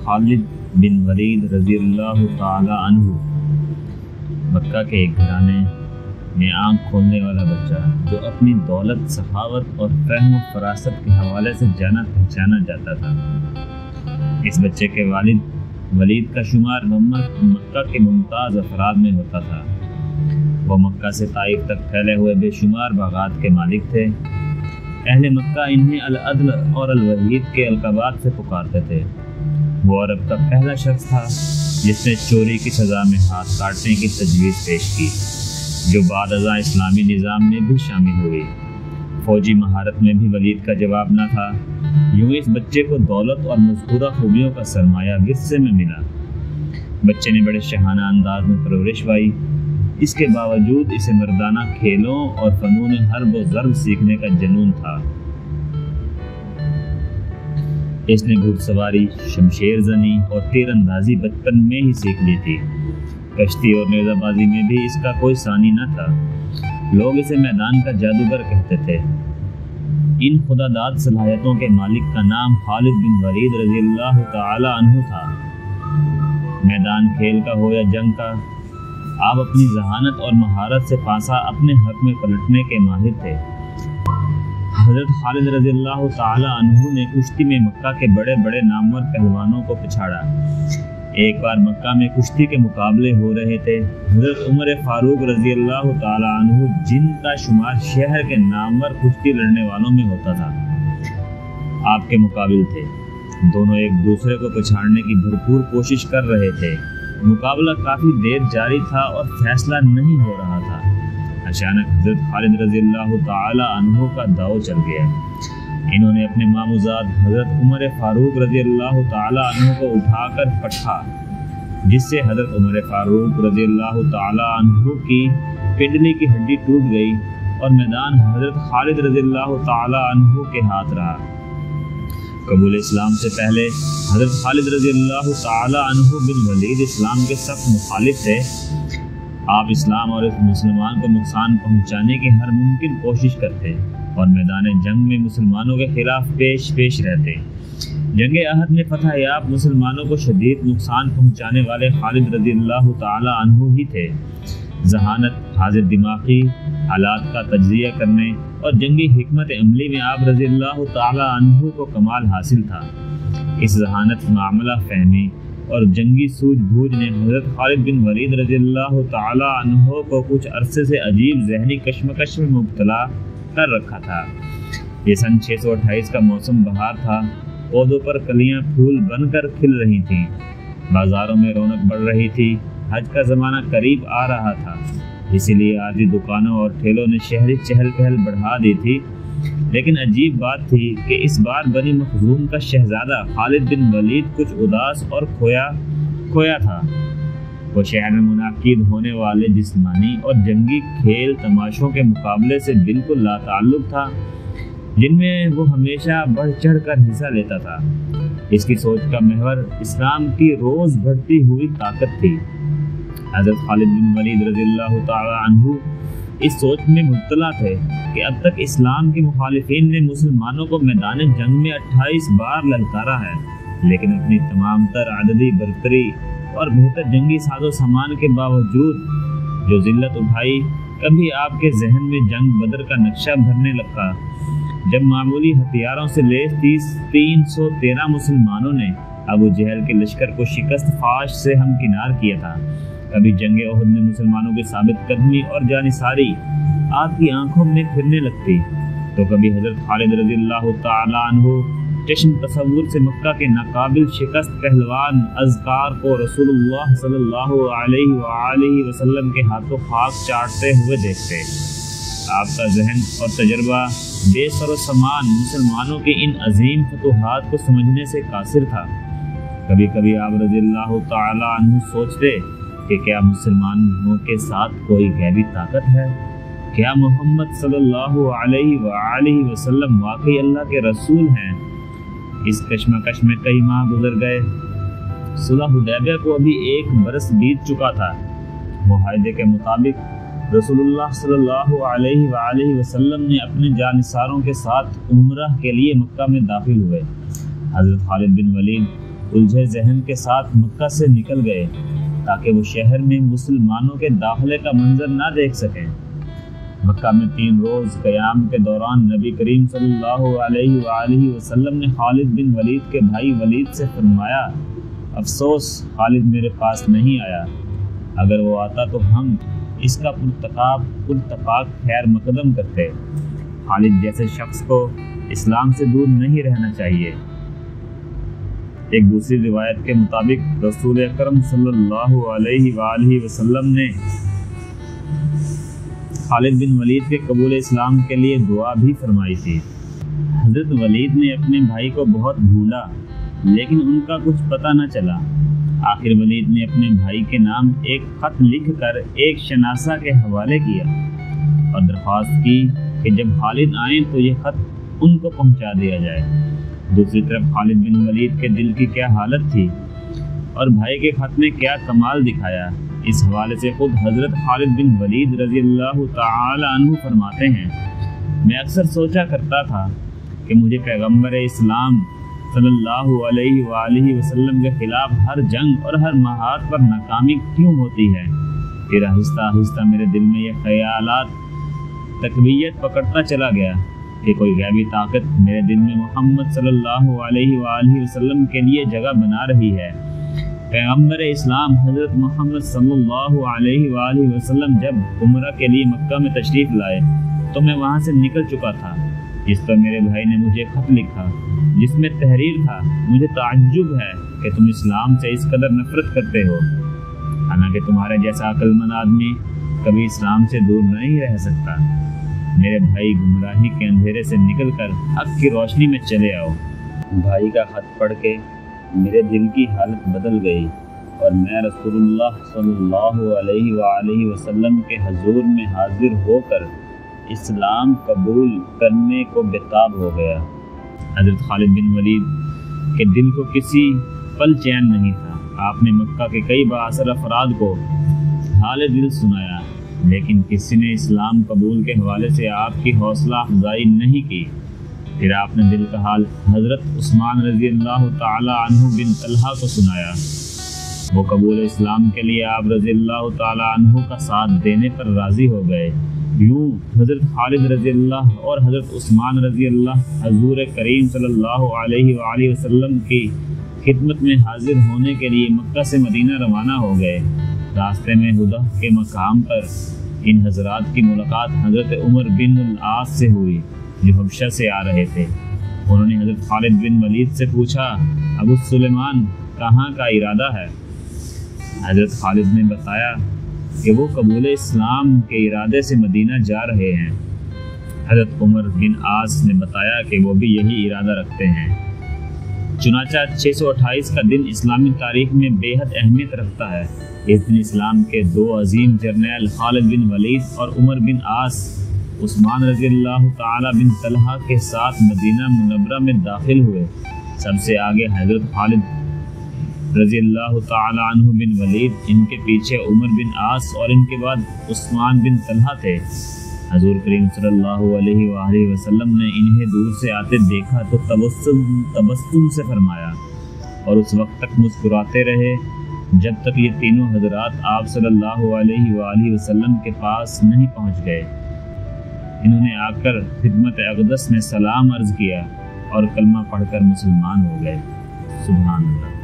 खालिद बिन वलीद रज़ी अल्लाह ताला अन्हु मक्का के एक घराने में आँख खोलने वाला बच्चा जो अपनी दौलत, सखावत और फहम और फरासत के हवाले से जाना पहचाना जाता था। इस बच्चे के वालिद वलीद का शुमार मक्का के मुमताज़ अफराद में होता था। वो मक्का से ताइफ तक फैले हुए बेशुमार बागात के मालिक थे। अहले मक्का इन्हें अल-अदल और अल-वहीद के अलक़ाबात से पुकारते थे। वो अरब का पहला शख्स था जिसने चोरी की सज़ा में हाथ काटने की तजवीज़ पेश की, जो बाद अज़ां इस्लामी निज़ाम में भी शामिल हुई। फ़ौजी महारत में भी वलीद का जवाब न था। यूँ इस बच्चे को दौलत और मज़कूरा खूबियों का सरमाया विरसे में मिला। बच्चे ने बड़े शहाना अंदाज में परवरिश पाई। इसके बावजूद इसे मर्दाना खेलों और फ़नून हर्ब व ज़र्ब सीखने का जुनून था। इसने घुड़सवारी, शमशेर ज़नी और तीरंदाजी बचपन में ही सीख ली थी। कश्ती और नेज़ाबाजी में भी इसका कोई सानी न था। लोग इसे मैदान का जादूगर कहते थे। इन खुदादाद सलाहियतों के मालिक का नाम खालिद बिन वलीद रज़ी अल्लाह ताला अन्हु था। मैदान खेल का हो या जंग का, आप अपनी जहानत और महारत से पासा अपने हक में पलटने के माहिर थे। हज़रत खालिद रज़ी अल्लाह ताला अन्हु ने कुश्ती में मक्का के बड़े बड़े नामवर पहलवानों को पिछाड़ा। एक बार मक्का में कुश्ती के मुकाबले हो रहे थे। हज़रत उमर फारूक रज़ी अल्लाह ताला अन्हु, जिनका शुमार शहर के नामवर कुश्ती लड़ने वालों में होता था, आपके मुकाबिल थे। दोनों एक दूसरे को पछाड़ने की भरपूर कोशिश कर रहे थे। मुकाबला काफ़ी देर जारी था और फैसला नहीं हो रहा था। अचानक हज़रत खालिद रज़ी अल्लाह ताला अन्हु का दाव चल गया। इन्होंने अपने मामूज़ाद हज़रत उमर फारूक रज़ी अल्लाह ताला अन्हु को उठाकर पटका, जिससे हज़रत उमर फारूक रज़ी अल्लाह ताला अन्हु की पिंडली की हड्डी टूट गई और मैदान हज़रत खालिद रज़ी अल्लाह ताला अन्हु के हाथ रहा। कबूल इस्लाम से पहले हज़रत खालिद रज़ी अल्लाह ताला अन्हु बिन वलीद इस्लाम के सख्त मुखालिफ थे। आप इस्लाम और इस मुसलमान को नुकसान पहुंचाने की हर मुमकिन कोशिश करते और मैदान जंग में मुसलमानों के खिलाफ पेश रहते। जंग अहद में फतह याब मुसलमानों को शदीद नुकसान पहुंचाने वाले खालिद रज़ी अल्लाह ताला अन्हु ही थे। जहानत, हाजिर दिमागी हालात का तज्जिया करने और जंगी हिकमत अमली में आप रज़ी अल्लाह ताला अन्हु को कमाल हासिल था। इस जहानत, मामला फहमी और जंगी सूझबूझ ने हज़रत खालिद बिन वलीद रज़ी अल्लाह ताला अन्हु को कुछ अरसे से अजीब जहनी कश्मकश में मुब्तला कर रखा था। ये सन 628 का मौसम बहार था। पौधों पर कलियां फूल बनकर खिल रही थीं। बाजारों में रौनक बढ़ रही थी। हज का ज़माना करीब आ रहा था, इसीलिए आधी दुकानों और ठेलों ने शहरी चहल पहल बढ़ा दी थी। लेकिन अजीब बात थी कि इस बार बनी मखजूम का शहजादा खालिद बिन वलीद कुछ उदास और खोया था। वो शहर में मुनाकिद होने वाले जिस्मानी और जंगी खेल तमाशों के मुकाबले से बिल्कुल लाताल्लुक था, जिनमें वो हमेशा बढ़ चढ़ कर हिस्सा लेता था। इसकी सोच का महवर इस्लाम की रोज़ बढ़ती हुई ताकत थी। हज़रत खालिद बिन वलीद रज़ी अल्लाह ताला अन्हु इस सोच में मुब्तला थे कि अब तक इस्लाम के मुखालिफिन ने मुसलमानों को मैदान जंग में 28 बार ललकारा है, लेकिन अपनी तमाम तर अददी बरतरी और बेहतर जंगी साजो सामान के बावजूद जो जिल्लत उठाई, कभी आपके जहन में जंग बदर का नक्शा भरने लगा, जब मामूली हथियारों से लैस 313 मुसलमानों ने अबू जहल के लश्कर को शिकस्त फाश से हमकिनार किया था। कभी जंगे ओहद में मुसलमानों की साबित कदमी और जानिसारी आपकी आंखों में फिरने लगती, तो कभी हज़रत खालिद रज़ी अल्लाह ताला अन्हु चश्म तसव्वुर से मक्का के नाकाबिल शिकस्त पहलवान अज़कार को रसूलुल्लाह सल्लल्लाहु अलैहि वसल्लम के हाथों खाक चाटते हुए देखते। आपका जहन और तजर्बा बेसर समान मुसलमानों की इन अजीम फतूहात को समझने से कासिर था। कभी कभी आप रज़ी अल्लाह ताला अन्हु सोचते कि क्या मुसलमानों के साथ कोई गैबी ताकत है? क्या मोहम्मद सल्लल्लाहु अलैहि वसल्लम वाकई अल्लाह के रसूल हैं? इस कश्मकश में कई माह गुजर गए। सुलह हुदैबिया को अभी 1 बरस बीत चुका था। मुआहदे के मुताबिक रसूलुल्लाह सल्लल्लाहु अलैहि वसल्लम ने अपने जानिसारों के साथ उम्रह के लिए मक्का में दाखिल हुए। हज़रत खालिद बिन वलीद الجھے ذہن کے ساتھ مکہ سے نکل گئے تاکہ وہ شہر میں مسلمانوں کے داخلے کا منظر نہ دیکھ سکیں۔ مکہ میں 3 روز قیام کے دوران نبی کریم صلی اللہ علیہ وآلہ وسلم نے خالد بن ولید کے بھائی ولید سے فرمایا، افسوس خالد میرے پاس نہیں آیا، اگر وہ آتا تو ہم اس کا پرتپاک خیر مقدم کرتے۔ خالد جیسے شخص کو اسلام سے دور نہیں رہنا چاہیے۔ ایک دوسری روایت کے مطابق رسول اکرم صلی اللہ علیہ وآلہ وسلم نے خالد بن ولید کے قبول اسلام کے لیے دعا بھی فرمائی تھی۔ حضرت ولید نے اپنے بھائی کو بہت ڈھونڈا لیکن ان کا کچھ پتہ نہ چلا۔ آخر ولید نے اپنے بھائی کے نام ایک خط لکھ کر ایک شناسہ کے حوالے کیا اور درخواست کی کہ جب خالد آئیں تو یہ خط ان کو پہنچا دیا جائے۔ دوسری طرف خالد بن ولید کے دل کی کیا حالت تھی اور بھائی کے خط نے کیا کمال دکھایا، اس حوالے سے خود حضرت خالد بن ولید رضی اللہ تعالی عنہ فرماتے ہیں، میں اکثر سوچا کرتا تھا کہ مجھے پیغمبر اسلام صلی اللہ علیہ وآلہ وسلم کے خلاف ہر جنگ اور ہر محاذ پر ناکامی کیوں ہوتی ہے۔ پھر آہستہ آہستہ میرے دل میں یہ خیالات تقویت پکڑتا چلا گیا کہ کوئی غیبی طاقت میرے دل میں محمد صلی اللہ علیہ وآلہ وسلم کے لیے جگہ بنا رہی ہے۔ پیغمبر اسلام حضرت محمد صلی اللہ علیہ وآلہ وسلم جب عمرہ کے لیے مکہ میں تشریف لائے تو میں وہاں سے نکل چکا تھا، جس پر میرے بھائی نے مجھے خط لکھا جس میں تحریر تھا، مجھے تعجب ہے کہ تم اسلام سے اس قدر نفرت کرتے ہو، حالانکہ تمہارے جیسا عقل مند آدمی کبھی اسلام سے دور نہیں رہ سکتا۔ میرے بھائی گمراہی کے اندھیرے سے نکل کر حق کی روشنی میں چلے آؤ۔ بھائی کا خط پڑھ کے میرے دل کی حالت بدل گئی اور میں رسول اللہ صلی اللہ علیہ وآلہ وسلم کے حضور میں حاضر ہو کر اسلام قبول کرنے کو بےتاب ہو گیا۔ حضرت خالد بن ولید کے دل کو کسی پل چین نہیں تھا۔ آپ نے مکہ کے کئی بااثر افراد کو حال دل سنایا لیکن کسی نے اسلام قبول کے حوالے سے آپ کی حوصلہ افزائی نہیں کی۔ پھر آپ نے دل کا حال حضرت عثمان رضی اللہ تعالی عنہ بن طلحہ کو سنایا۔ وہ قبول اسلام کے لیے آپ رضی اللہ تعالی عنہ کا ساتھ دینے پر راضی ہو گئے۔ یوں حضرت خالد رضی اللہ اور حضرت عثمان رضی اللہ حضور کریم صلی اللہ علیہ وآلہ وسلم کی خدمت میں حاضر ہونے کے لیے مکہ سے مدینہ روانہ ہو گئے۔ راستے میں ہدہ کے مقام پر ان حضرات کی ملاقات حضرت عمر بن العاص سے ہوئی جو حبشہ سے آ رہے تھے۔ انہوں نے حضرت خالد بن ولید سے پوچھا، ابو سلیمان کہاں کا ارادہ ہے؟ حضرت خالد نے بتایا کہ وہ قبول اسلام کے ارادے سے مدینہ جا رہے ہیں۔ حضرت عمر بن عاص نے بتایا کہ وہ بھی یہی ارادہ رکھتے ہیں۔ چنانچہ 628 کا دن اسلامی تاریخ میں بے حد اہمیت رکھتا ہے۔ اس دن اسلام کے 2 عظیم جرنیل خالد بن ولید اور عمر بن عاص عثمان رضی اللہ تعالی بن طلحہ کے ساتھ مدینہ منورہ میں داخل ہوئے۔ سب سے آگے حضرت خالد رضی اللہ تعالی عنہ بن ولید، ان کے پیچھے عمر بن عاص اور ان کے بعد عثمان بن طلحہ تھے۔ حضور کریم صلی اللہ علیہ وآلہ وسلم نے انہیں دور سے آتے دیکھا تو تبسم سے فرمایا اور اس وقت تک مسکراتے رہے جب تک یہ تینوں حضرات آپ صلی اللہ علیہ وآلہ وسلم کے پاس نہیں پہنچ گئے۔ انہوں نے آ کر خدمت اقدس میں سلام عرض کیا اور کلمہ پڑھ کر مسلمان ہو گئے۔ سبحان اللہ۔